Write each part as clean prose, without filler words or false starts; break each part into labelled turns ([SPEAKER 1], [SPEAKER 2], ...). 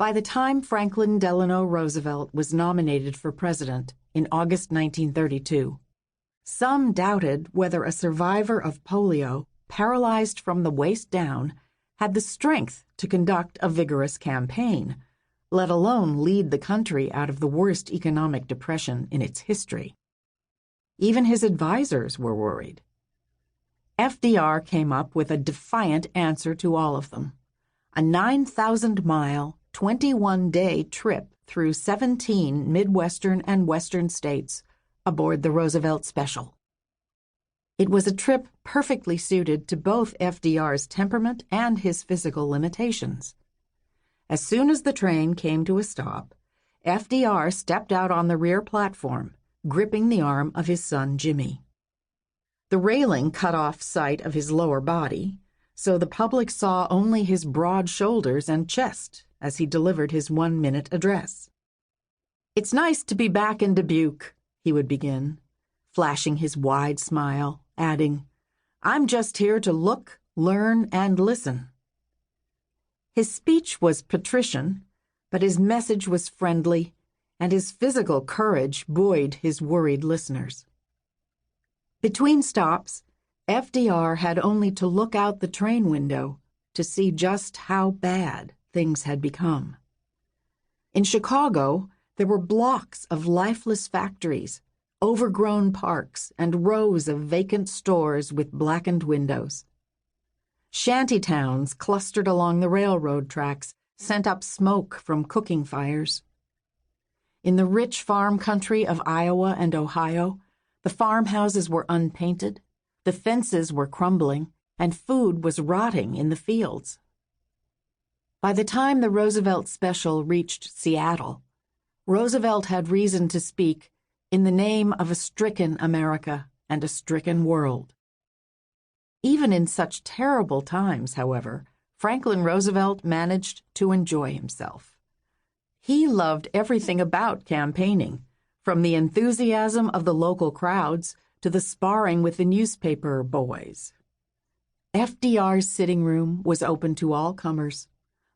[SPEAKER 1] By the time Franklin Delano Roosevelt was nominated for president in August 1932, some doubted whether a survivor of polio, paralyzed from the waist down, had the strength to conduct a vigorous campaign, let alone lead the country out of the worst economic depression in its history. Even his advisors were worried. FDR came up with a defiant answer to all of them: a 9,000-mile, 21-day trip through 17 Midwestern and Western states aboard the Roosevelt Special. It was a trip perfectly suited to both FDR's temperament and his physical limitations. As soon as the train came to a stop, FDR stepped out on the rear platform, gripping the arm of his son Jimmy. The railing cut off sight of his lower body, so the public saw only his broad shoulders and chest as he delivered his 1-minute address. "It's nice to be back in Dubuque," he would begin, flashing his wide smile, adding, "I'm just here to look, learn, and listen." His speech was patrician, but his message was friendly, and his physical courage buoyed his worried listeners. Between stops, FDR had only to look out the train window to see just how bad things had become. In Chicago, there were blocks of lifeless factories, overgrown parks, and rows of vacant stores with blackened windows. Shanty towns clustered along the railroad tracks sent up smoke from cooking fires. In the rich farm country of Iowa and Ohio, the farmhouses were unpainted, the fences were crumbling, and food was rotting in the fields. By the time the Roosevelt Special reached Seattle, Roosevelt had reason to speak in the name of a stricken America and a stricken world. Even in such terrible times, however, Franklin Roosevelt managed to enjoy himself. He loved everything about campaigning, from the enthusiasm of the local crowds to the sparring with the newspaper boys. FDR's sitting room was open to all comers.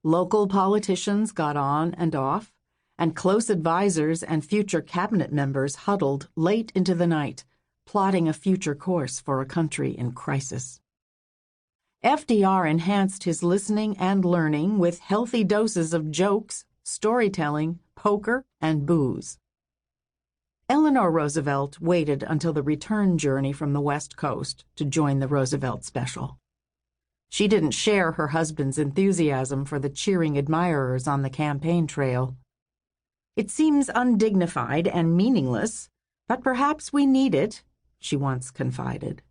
[SPEAKER 1] Local politicians got on and off, and close advisers and future cabinet members huddled late into the night, plotting a future course for a country in crisis. FDR enhanced his listening and learning with healthy doses of jokes, storytelling, poker, and booze. Eleanor Roosevelt waited until the return journey from the West Coast to join the Roosevelt Special. She didn't share her husband's enthusiasm for the cheering admirers on the campaign trail. "It seems undignified and meaningless, but perhaps we need it," she once confided.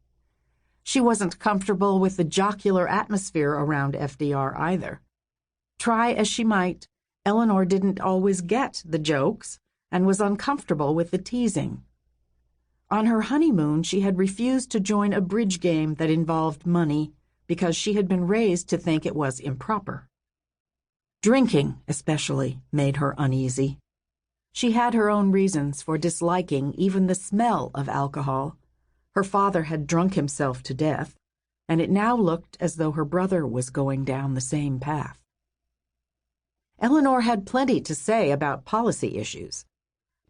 [SPEAKER 1] She wasn't comfortable with the jocular atmosphere around FDR either. Try as she might, Eleanor didn't always get the jokes and was uncomfortable with the teasing. On her honeymoon, she had refused to join a bridge game that involved money because she had been raised to think it was improper. Drinking, especially, made her uneasy. She had her own reasons for disliking even the smell of alcohol. Her father had drunk himself to death, and it now looked as though her brother was going down the same path. Eleanor had plenty to say about policy issues,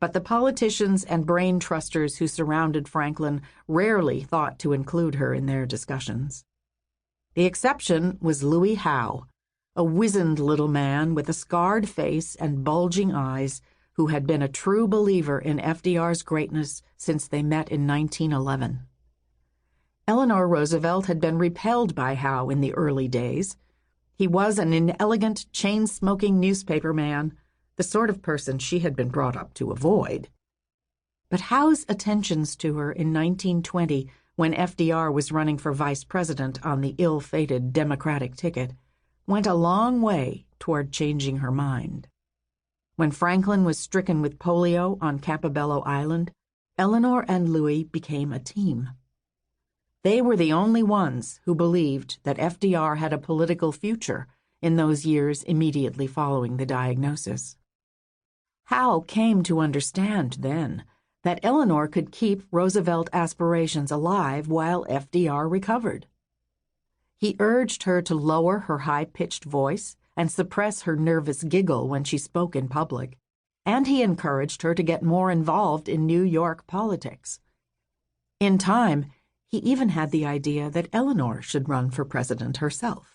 [SPEAKER 1] but the politicians and brain trusters who surrounded Franklin rarely thought to include her in their discussions. The exception was Louis Howe, a wizened little man with a scarred face and bulging eyes who had been a true believer in FDR's greatness since they met in 1911. Eleanor Roosevelt had been repelled by Howe in the early days. He was an inelegant, chain-smoking newspaper man, the sort of person she had been brought up to avoid. But Howe's attentions to her in 1920, when FDR was running for vice president on the ill-fated Democratic ticket, went a long way toward changing her mind. When Franklin was stricken with polio on Campobello Island, Eleanor and Louis became a team. They were the only ones who believed that FDR had a political future in those years immediately following the diagnosis. Howe came to understand then that Eleanor could keep Roosevelt aspirations alive while FDR recovered. He urged her to lower her high-pitched voice and suppress her nervous giggle when she spoke in public, and he encouraged her to get more involved in New York politics. In time, he even had the idea that Eleanor should run for president herself.